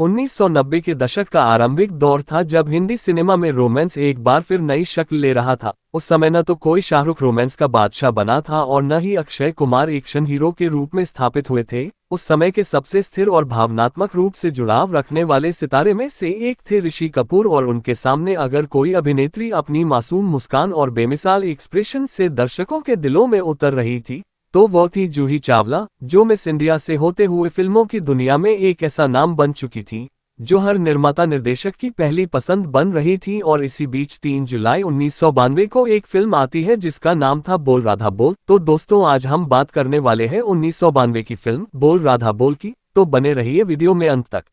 1990 के दशक का आरंभिक दौर था जब हिंदी सिनेमा में रोमांस एक बार फिर नई शक्ल ले रहा था। उस समय न तो कोई शाहरुख रोमांस का बादशाह बना था और न ही अक्षय कुमार एक्शन हीरो के रूप में स्थापित हुए थे। उस समय के सबसे स्थिर और भावनात्मक रूप से जुड़ाव रखने वाले सितारे में से एक थे ऋषि कपूर, और उनके सामने अगर कोई अभिनेत्री अपनी मासूम मुस्कान और बेमिसाल एक्सप्रेशन से दर्शकों के दिलों में उतर रही थी तो वो थी जूही चावला, जो मिस इंडिया से होते हुए फिल्मों की दुनिया में एक ऐसा नाम बन चुकी थी जो हर निर्माता निर्देशक की पहली पसंद बन रही थी। और इसी बीच 3 जुलाई 1992 को एक फिल्म आती है जिसका नाम था बोल राधा बोल। तो दोस्तों, आज हम बात करने वाले हैं 1992 की फिल्म बोल राधा बोल की, तो बने रहिए वीडियो में अंत तक।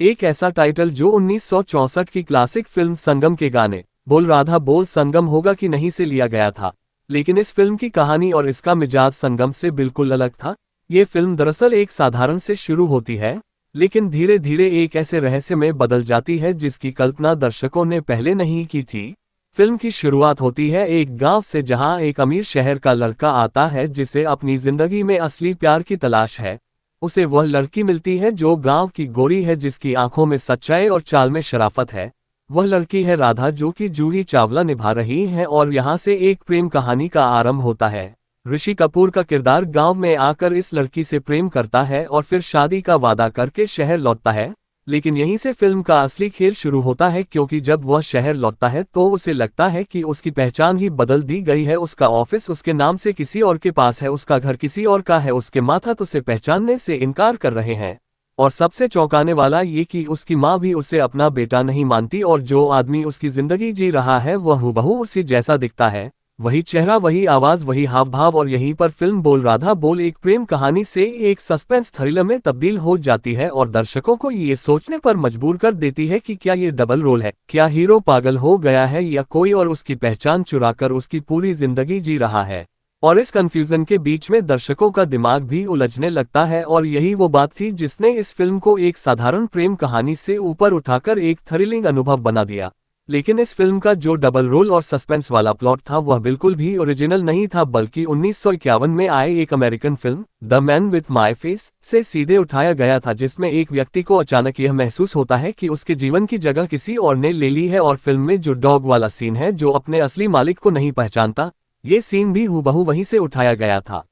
एक ऐसा टाइटल जो 1964 की क्लासिक फिल्म संगम के गाने बोल राधा बोल संगम होगा कि नहीं से लिया गया था, लेकिन इस फिल्म की कहानी और इसका मिजाज संगम से बिल्कुल अलग था। ये फिल्म दरअसल एक साधारण से शुरू होती है, लेकिन धीरे धीरे एक ऐसे रहस्य में बदल जाती है जिसकी कल्पना दर्शकों ने पहले नहीं की थी। फिल्म की शुरुआत होती है एक गांव से, जहां एक अमीर शहर का लड़का आता है जिसे अपनी जिंदगी में असली प्यार की तलाश है। उसे वह लड़की मिलती है जो गांव की गोरी है, जिसकी आंखों में सच्चाई और चाल में शराफत है। वह लड़की है राधा, जो कि जूही चावला निभा रही है, और यहाँ से एक प्रेम कहानी का आरंभ होता है। ऋषि कपूर का किरदार गांव में आकर इस लड़की से प्रेम करता है और फिर शादी का वादा करके शहर लौटता है। लेकिन यहीं से फिल्म का असली खेल शुरू होता है, क्योंकि जब वह शहर लौटता है तो उसे लगता है कि उसकी पहचान ही बदल दी गई है। उसका ऑफिस उसके नाम से किसी और के पास है, उसका घर किसी और का है, उसके माता तो उसे पहचानने से इनकार कर रहे हैं। और सबसे चौंकाने वाला ये कि उसकी माँ भी उसे अपना बेटा नहीं मानती, और जो आदमी उसकी जिंदगी जी रहा है वह हूबहू उसी जैसा दिखता है। वही चेहरा, वही आवाज, वही हाव भाव। और यहीं पर फिल्म बोल राधा बोल एक प्रेम कहानी से एक सस्पेंस थ्रिलर में तब्दील हो जाती है और दर्शकों को ये सोचने पर मजबूर कर देती है कि क्या ये डबल रोल है, क्या हीरो पागल हो गया है या कोई और उसकी पहचान चुराकर उसकी पूरी जिंदगी जी रहा है। और इस कंफ्यूजन के बीच में दर्शकों का दिमाग भी उलझने लगता है, और यही वो बात थी जिसने इस फिल्म को एक साधारण प्रेम कहानी से ऊपर उठाकर एक थ्रिलिंग अनुभव बना दिया। लेकिन इस फिल्म का जो डबल रोल और सस्पेंस वाला प्लॉट था वह बिल्कुल भी ओरिजिनल नहीं था, बल्कि 1951 में आए एक American film the man with my face से सीधे उठाया गया था, जिसमें एक व्यक्ति को अचानक यह महसूस होता है कि उसके जीवन की जगह किसी और ने ले ली है। और फिल्म में जो डॉग वाला सीन है, जो अपने असली मालिक को नहीं पहचानता, ये सीन भी हूबहू वहीं से उठाया गया था।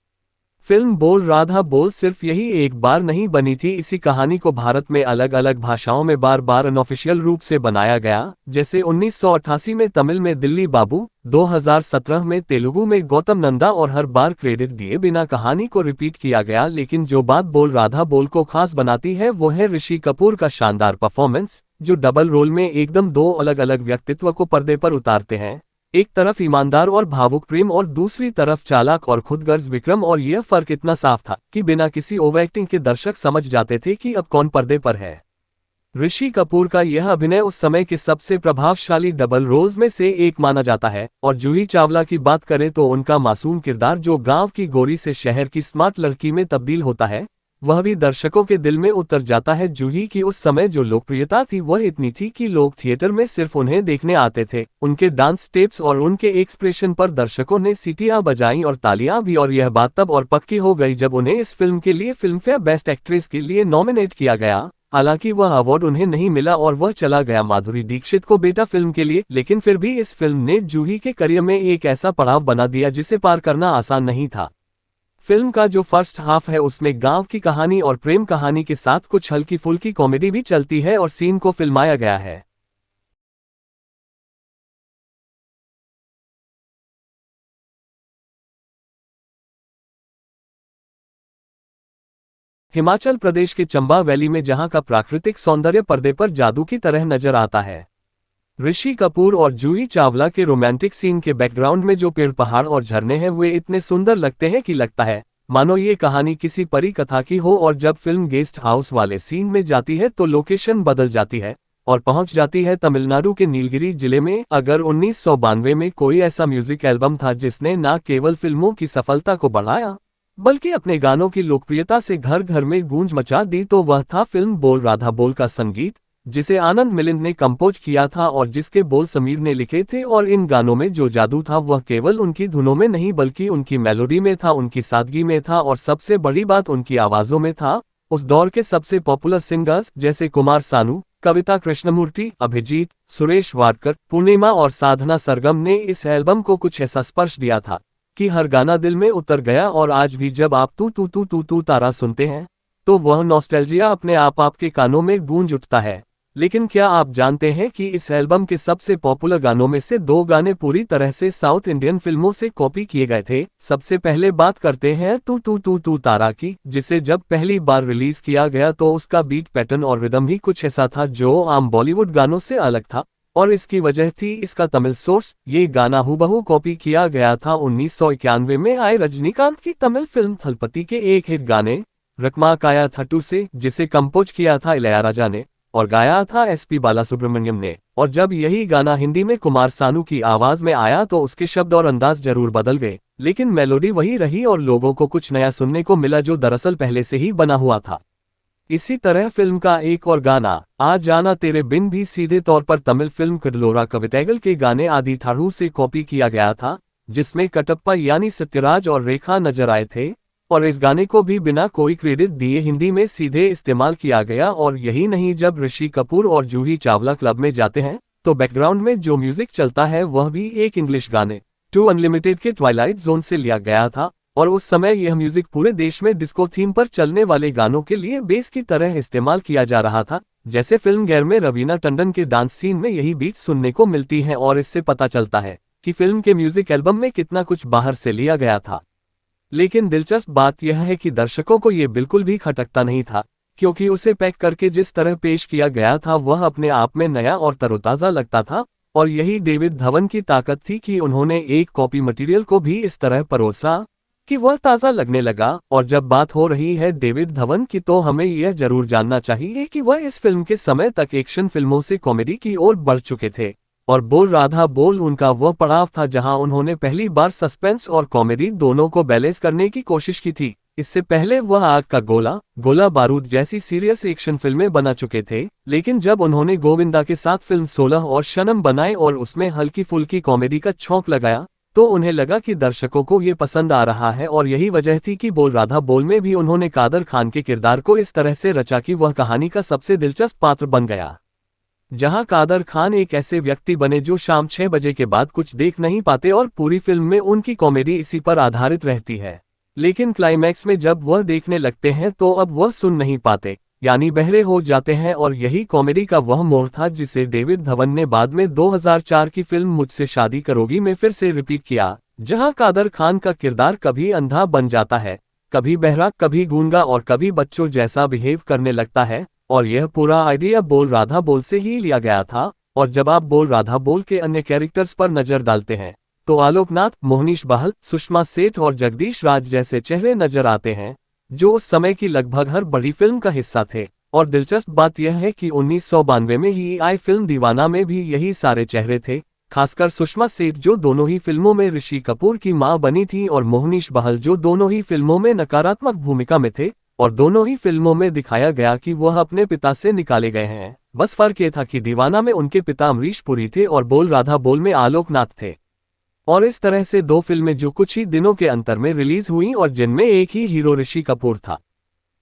फिल्म बोल राधा बोल सिर्फ यही एक बार नहीं बनी थी, इसी कहानी को भारत में अलग अलग भाषाओं में बार बार अनऑफिशियल रूप से बनाया गया, जैसे 1988 में तमिल में दिल्ली बाबू, 2017 में तेलुगु में गौतम नंदा, और हर बार क्रेडिट दिए बिना कहानी को रिपीट किया गया। लेकिन जो बात बोल राधा बोल को खास बनाती है वो है ऋषि कपूर का शानदार परफॉर्मेंस, जो डबल रोल में एकदम दो अलग अलग व्यक्तित्व को पर्दे पर उतारते हैं। एक तरफ ईमानदार और भावुक प्रेम और दूसरी तरफ चालाक और खुदगर्ज विक्रम, और यह फर्क इतना साफ था कि बिना किसी ओवर एक्टिंग के दर्शक समझ जाते थे कि अब कौन पर्दे पर है। ऋषि कपूर का यह अभिनय उस समय के सबसे प्रभावशाली डबल रोल्स में से एक माना जाता है। और जूही चावला की बात करें तो उनका मासूम किरदार, जो गांव की गोरी से शहर की स्मार्ट लड़की में तब्दील होता है, वह भी दर्शकों के दिल में उतर जाता है। जूही की उस समय जो लोकप्रियता थी वह इतनी थी कि लोग थिएटर में सिर्फ उन्हें देखने आते थे। उनके डांस स्टेप्स और उनके एक्सप्रेशन पर दर्शकों ने सीटियां बजाईं और तालियां भी, और यह बात तब और पक्की हो गई जब उन्हें इस फिल्म के लिए फिल्मफेयर बेस्ट एक्ट्रेस के लिए नॉमिनेट किया गया। हालांकि वह अवार्ड उन्हें नहीं मिला और वह चला गया माधुरी दीक्षित को बेटा फिल्म के लिए, लेकिन फिर भी इस फिल्म ने जूही के करियर में एक ऐसा पड़ाव बना दिया जिसे पार करना आसान नहीं था। फिल्म का जो फर्स्ट हाफ है उसमें गांव की कहानी और प्रेम कहानी के साथ कुछ हल्की फुल्की कॉमेडी भी चलती है और सीन को फिल्माया गया है। हिमाचल प्रदेश के चंबा वैली में, जहां का प्राकृतिक सौंदर्य पर्दे पर जादू की तरह नजर आता है। ऋषि कपूर और जूही चावला के रोमांटिक सीन के बैकग्राउंड में जो पेड़, पहाड़ और झरने हैं वे इतने सुंदर लगते हैं कि लगता है मानो ये कहानी किसी परी कथा की हो। और जब फिल्म गेस्ट हाउस वाले सीन में जाती है तो लोकेशन बदल जाती है और पहुंच जाती है तमिलनाडु के नीलगिरी जिले में। अगर 1992 में कोई ऐसा म्यूजिक एल्बम था जिसने न केवल फिल्मों की सफलता को बढ़ाया बल्कि अपने गानों की लोकप्रियता से घर घर में गूंज मचा दी, तो वह था फिल्म बोल राधा बोल का संगीत, जिसे आनंद मिलिंद ने कंपोज किया था और जिसके बोल समीर ने लिखे थे। और इन गानों में जो जादू था वह केवल उनकी धुनों में नहीं बल्कि उनकी मेलोडी में था, उनकी सादगी में था, और सबसे बड़ी बात उनकी आवाज़ों में था। उस दौर के सबसे पॉपुलर सिंगर्स जैसे कुमार सानू, कविता कृष्णमूर्ति, अभिजीत, सुरेश वाडकर, पूर्णिमा और साधना सरगम ने इस एल्बम को कुछ ऐसा स्पर्श दिया था कि हर गाना दिल में उतर गया। और आज भी जब आप तू तू तू तू तू तारा सुनते हैं तो वह नॉस्टैल्जिया अपने आप आपके कानों में गूंज उठता है। लेकिन क्या आप जानते हैं कि इस एल्बम के सबसे पॉपुलर गानों में से 2 गाने पूरी तरह से साउथ इंडियन फिल्मों से कॉपी किए गए थे। सबसे पहले बात करते हैं तू तू तू तू तारा की, जिसे जब पहली बार रिलीज किया गया तो उसका बीट पैटर्न और रिदम ही कुछ ऐसा था जो आम बॉलीवुड गानों से अलग था, और इसकी वजह थी इसका तमिल सोर्स। ये गाना हूबहू कॉपी किया गया था 1991 में आई रजनीकांत की तमिल फिल्म थलपति के एक हिट गाने रकमा काया थट्टू से, जिसे कंपोज किया था इलैयाराजा ने और गाया था एसपी बालासुब्रमण्यम ने। और जब यही गाना हिंदी में कुमार सानू की आवाज में आया तो उसके शब्द और अंदाज जरूर बदल गए, लेकिन मेलोडी वही रही और लोगों को कुछ नया सुनने को मिला जो दरअसल पहले से ही बना हुआ था। इसी तरह फिल्म का एक और गाना आ जाना तेरे बिन भी सीधे तौर पर तमिल फिल्म कडलोरा कवितैगल के गाने आदि थाड़ू से कॉपी किया गया था, जिसमें कटप्पा यानी सत्यराज और रेखा नजर आए थे। और इस गाने को भी बिना कोई क्रेडिट दिए हिंदी में सीधे इस्तेमाल किया गया। और यही नहीं, जब ऋषि कपूर और जूही चावला क्लब में जाते हैं तो बैकग्राउंड में जो म्यूजिक चलता है वह भी एक इंग्लिश गाने टू अनलिमिटेड के ट्वाइलाइट जोन से लिया गया था। और उस समय यह म्यूजिक पूरे देश में डिस्को थीम पर चलने वाले गानों के लिए बेस की तरह इस्तेमाल किया जा रहा था। जैसे फिल्म गैर में रवीना टंडन के डांस सीन में यही बीट सुनने को मिलती है, और इससे पता चलता है कि फिल्म के म्यूजिक एल्बम में कितना कुछ बाहर से लिया गया था। लेकिन दिलचस्प बात यह है कि दर्शकों को ये बिल्कुल भी खटकता नहीं था, क्योंकि उसे पैक करके जिस तरह पेश किया गया था वह अपने आप में नया और तरोताज़ा लगता था। और यही डेविड धवन की ताकत थी कि उन्होंने एक कॉपी मटेरियल को भी इस तरह परोसा कि वह ताज़ा लगने लगा। और जब बात हो रही है डेविड धवन की तो हमें यह जरूर जानना चाहिए कि वह इस फिल्म के समय तक एक्शन फिल्मों से कॉमेडी की ओर बढ़ चुके थे, और बोल राधा बोल उनका वह पड़ाव था जहां उन्होंने पहली बार सस्पेंस और कॉमेडी दोनों को बैलेंस करने की कोशिश की थी। इससे पहले वह आग का गोला, गोला बारूद जैसी सीरियस एक्शन फिल्में बना चुके थे, लेकिन जब उन्होंने गोविंदा के साथ फिल्म 16 और शनम बनाए और उसमें हल्की फुल्की कॉमेडी का छौंक लगाया तो उन्हें लगा कि दर्शकों को ये पसंद आ रहा है। और यही वजह थी कि बोल राधा बोल में भी उन्होंने कादर खान के किरदार को इस तरह से रचा कि वह कहानी का सबसे दिलचस्प पात्र बन गया, जहां कादर खान एक ऐसे व्यक्ति बने जो शाम 6 बजे के बाद कुछ देख नहीं पाते और पूरी फिल्म में उनकी कॉमेडी इसी पर आधारित रहती है। लेकिन क्लाइमैक्स में जब वह देखने लगते हैं तो अब वह सुन नहीं पाते, यानी बहरे हो जाते हैं। और यही कॉमेडी का वह मोड़ था जिसे डेविड धवन ने बाद में 2004 की फिल्म मुझसे शादी करोगी में फिर से रिपीट किया, जहां कादर खान का किरदार कभी अंधा बन जाता है, कभी बहरा, कभी गूंगा और कभी बच्चों जैसा बिहेव करने लगता है। और यह पूरा आइडिया बोल राधा बोल से ही लिया गया था। और जब आप बोल राधा बोल के अन्य कैरेक्टर्स पर नजर डालते हैं तो आलोकनाथ, मोहनीश बहल, सुषमा सेठ और जगदीश राज जैसे चेहरे नजर आते हैं जो उस समय की लगभग हर बड़ी फिल्म का हिस्सा थे। और दिलचस्प बात यह है कि 1992 में ही आई फिल्म दीवाना में भी यही सारे चेहरे थे, खासकर सुषमा सेठ जो दोनों ही फिल्मों में ऋषि कपूर की मां बनी थी, और मोहनीश बहल जो दोनों ही फिल्मों में नकारात्मक भूमिका में थे। और दोनों ही फिल्मों में दिखाया गया कि वह अपने पिता से निकाले गए हैं। बस फर्क ये था कि दीवाना में उनके पिता अमरीश पुरी थे और बोल राधा बोल में आलोकनाथ थे। और इस तरह से 2 फिल्में जो कुछ ही दिनों के अंतर में रिलीज हुई और जिनमें एक ही हीरो ऋषि कपूर था,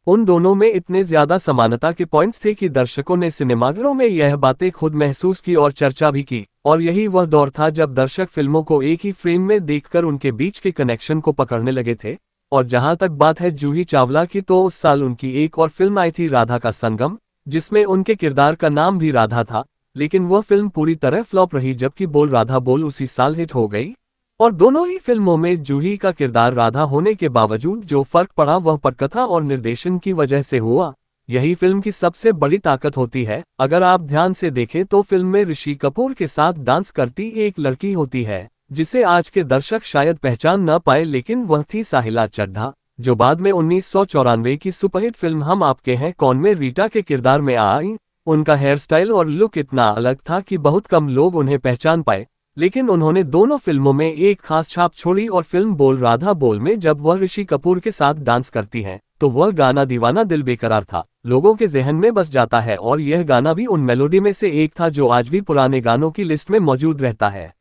उन दोनों में इतने ज्यादा समानता के पॉइंट्स थे कि दर्शकों ने सिनेमाघरों में यह बातें खुद महसूस की और चर्चा भी की। और यही वह दौर था जब दर्शक फिल्मों को एक ही फ्रेम में देखकर उनके बीच के कनेक्शन को पकड़ने लगे थे। और जहां तक बात है जूही चावला की, तो उस साल उनकी एक और फिल्म आई थी राधा का संगम, जिसमें उनके किरदार का नाम भी राधा था, लेकिन वह फिल्म पूरी तरह फ्लॉप रही, जबकि बोल राधा बोल उसी साल हिट हो गई। और दोनों ही फिल्मों में जूही का किरदार राधा होने के बावजूद जो फर्क पड़ा वह पटकथा और निर्देशन की वजह से हुआ। यही फिल्म की सबसे बड़ी ताकत होती है। अगर आप ध्यान से देखें तो फिल्म में ऋषि कपूर के साथ डांस करती एक लड़की होती है जिसे आज के दर्शक शायद पहचान न पाए, लेकिन वह थी साहिला चड्ढा, जो बाद में 1994 की सुपरहिट फिल्म हम आपके हैं कौन में रीटा के किरदार में आई। उनका हेयर स्टाइल और लुक इतना अलग था कि बहुत कम लोग उन्हें पहचान पाए, लेकिन उन्होंने दोनों फिल्मों में एक खास छाप छोड़ी। और फिल्म बोल राधा बोल में जब वह ऋषि कपूर के साथ डांस करती हैं तो वह गाना दीवाना दिल बेकरार था, लोगों के जहन में बस जाता है। और यह गाना भी उन मेलोडी में से एक था जो आज भी पुराने गानों की लिस्ट में मौजूद रहता है।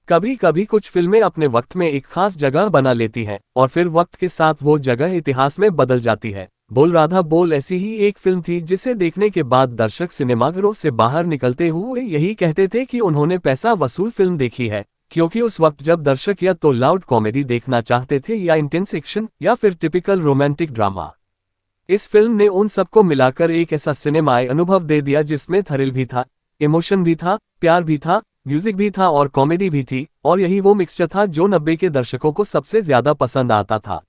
कभी कभी कुछ फिल्में अपने वक्त में एक खास जगह बना लेती हैं और फिर वक्त के साथ वो जगह इतिहास में बदल जाती है। बोल राधा बोल ऐसी ही एक फिल्म थी जिसे देखने के बाद दर्शक सिनेमाघरों से बाहर निकलते हुए यही कहते थे कि उन्होंने पैसा वसूल फिल्म देखी है, क्योंकि उस वक्त जब दर्शक या तो लाउड कॉमेडी देखना चाहते थे या इंटेंस एक्शन या फिर टिपिकल रोमांटिक ड्रामा। इस फिल्म ने उन सबको मिलाकर एक ऐसा सिनेमाई अनुभव दे दिया जिसमें थ्रिल भी था, इमोशन भी था, प्यार भी था, म्यूजिक भी था और कॉमेडी भी थी, और यही वो मिक्सचर था जो 90 के दर्शकों को सबसे ज्यादा पसंद आता था।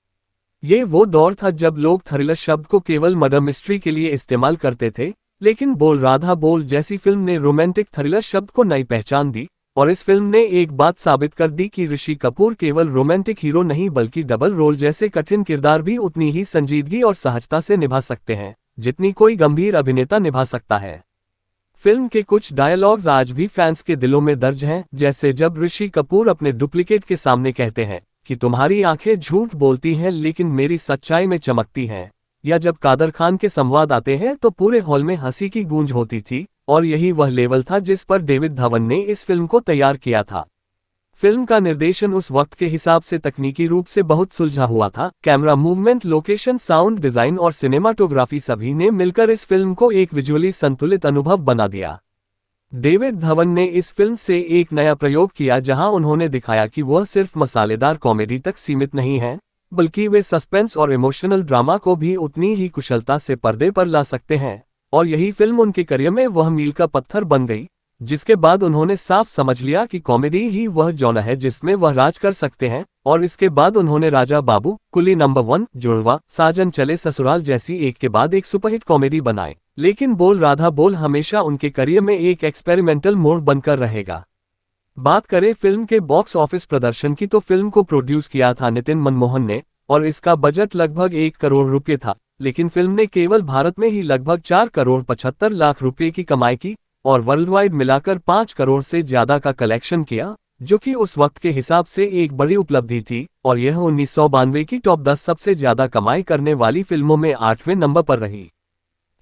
ये वो दौर था जब लोग थ्रिलर शब्द को केवल मर्डर मिस्ट्री के लिए इस्तेमाल करते थे, लेकिन बोल राधा बोल जैसी फिल्म ने रोमांटिक थ्रिलर शब्द को नई पहचान दी, और इस फिल्म ने एक बात साबित कर दी कि ऋषि कपूर केवल रोमांटिक हीरो नहीं बल्कि डबल रोल जैसे कठिन किरदार भी उतनी ही संजीदगी और सहजता से निभा सकते हैं जितनी कोई गंभीर अभिनेता निभा सकता है। फिल्म के कुछ डायलॉग्स आज भी फैंस के दिलों में दर्ज हैं, जैसे जब ऋषि कपूर अपने डुप्लीकेट के सामने कहते हैं कि तुम्हारी आंखें झूठ बोलती हैं लेकिन मेरी सच्चाई में चमकती हैं, या जब कादर खान के संवाद आते हैं तो पूरे हॉल में हंसी की गूंज होती थी, और यही वह लेवल था जिस पर डेविड धवन ने इस फिल्म को तैयार किया था। फिल्म का निर्देशन उस वक्त के हिसाब से तकनीकी रूप से बहुत सुलझा हुआ था। Camera movement, location, sound design और सिनेमाटोग्राफी सभी ने मिलकर इस फिल्म को एक विजुअली संतुलित अनुभव बना दिया। डेविड धवन ने इस फिल्म से एक नया प्रयोग किया जहां उन्होंने दिखाया कि वह सिर्फ मसालेदार कॉमेडी तक सीमित नहीं है, बल्कि वे सस्पेंस और इमोशनल ड्रामा को भी उतनी ही कुशलता से पर्दे पर ला सकते हैं, और यही फिल्म उनके करियर में वह मील का पत्थर बन गई, जिसके बाद उन्होंने साफ समझ लिया कि कॉमेडी ही वह जॉनर है जिसमें वह राज कर सकते हैं, और इसके बाद उन्होंने राजा बाबू, कुली नंबर 1, जुड़वा, साजन चले ससुराल जैसी एक के बाद एक सुपरहिट कॉमेडी बनाए। लेकिन बोल राधा बोल हमेशा उनके करियर में एक एक्सपेरिमेंटल मोड़ बनकर रहेगा। बात करें फिल्म के बॉक्स ऑफिस प्रदर्शन की तो फिल्म को प्रोड्यूस किया था नितिन मनमोहन ने, और इसका बजट लगभग 1 करोड़ रुपये था, लेकिन फिल्म ने केवल भारत में ही लगभग 4 करोड़ 75 लाख रुपये की कमाई की और वर्ल्ड वाइड मिलाकर 5 करोड़ से ज्यादा का कलेक्शन किया, जो कि उस वक्त के हिसाब से एक बड़ी उपलब्धि थी, और यह 1992 की टॉप 10 सबसे ज्यादा कमाई करने वाली फिल्मों में 8वें नंबर पर रही।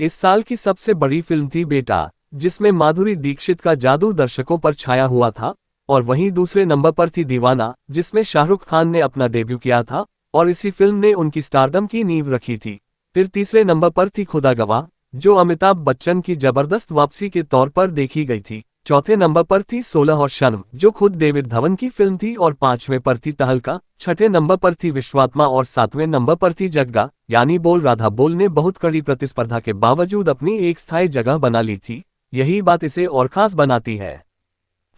इस साल की सबसे बड़ी फिल्म थी बेटा, जिसमें माधुरी दीक्षित का जादू दर्शकों पर छाया हुआ था, और वहीं दूसरे नंबर पर थी दीवाना, जिसमें शाहरुख खान ने अपना डेब्यू किया था और इसी फिल्म ने उनकी स्टारडम की नींव रखी थी। फिर तीसरे नंबर पर थी खुदा गवाह, जो अमिताभ बच्चन की जबरदस्त वापसी के तौर पर देखी गई थी। चौथे नंबर पर थी 16 और शर्म, जो खुद डेविड धवन की फिल्म थी, और 5वें पर थी तहलका। छठे नंबर पर थी विश्वात्मा और 7वें नंबर पर थी जग्गा। यानी बोल राधा बोल ने बहुत कड़ी प्रतिस्पर्धा के बावजूद अपनी एक स्थायी जगह बना ली थी। यही बात इसे और खास बनाती है।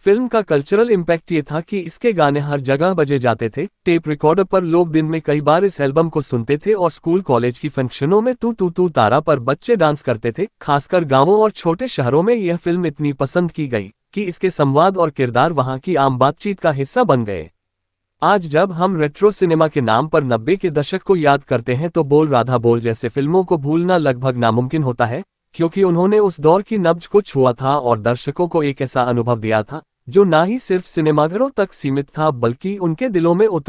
फिल्म का कल्चरल इम्पैक्ट ये था कि इसके गाने हर जगह बजे जाते थे। टेप रिकॉर्डर पर लोग दिन में कई बार इस एल्बम को सुनते थे, और स्कूल कॉलेज की फंक्शनों में तू तू तू तारा पर बच्चे डांस करते थे। खासकर गांवों और छोटे शहरों में यह फिल्म इतनी पसंद की गई कि इसके संवाद और किरदार वहां की आम बातचीत का हिस्सा बन गए। आज जब हम रेट्रो सिनेमा के नाम पर 90 के दशक को याद करते हैं तो बोल राधा बोल जैसे फिल्मों को भूलना लगभग नामुमकिन होता है, क्योंकि उन्होंने उस दौर की नब्ज को छुआ था और दर्शकों को एक ऐसा अनुभव दिया था जो ना ही सिर्फ सिनेमाघरों तक सीमित था बल्कि उनके दिलों में उतर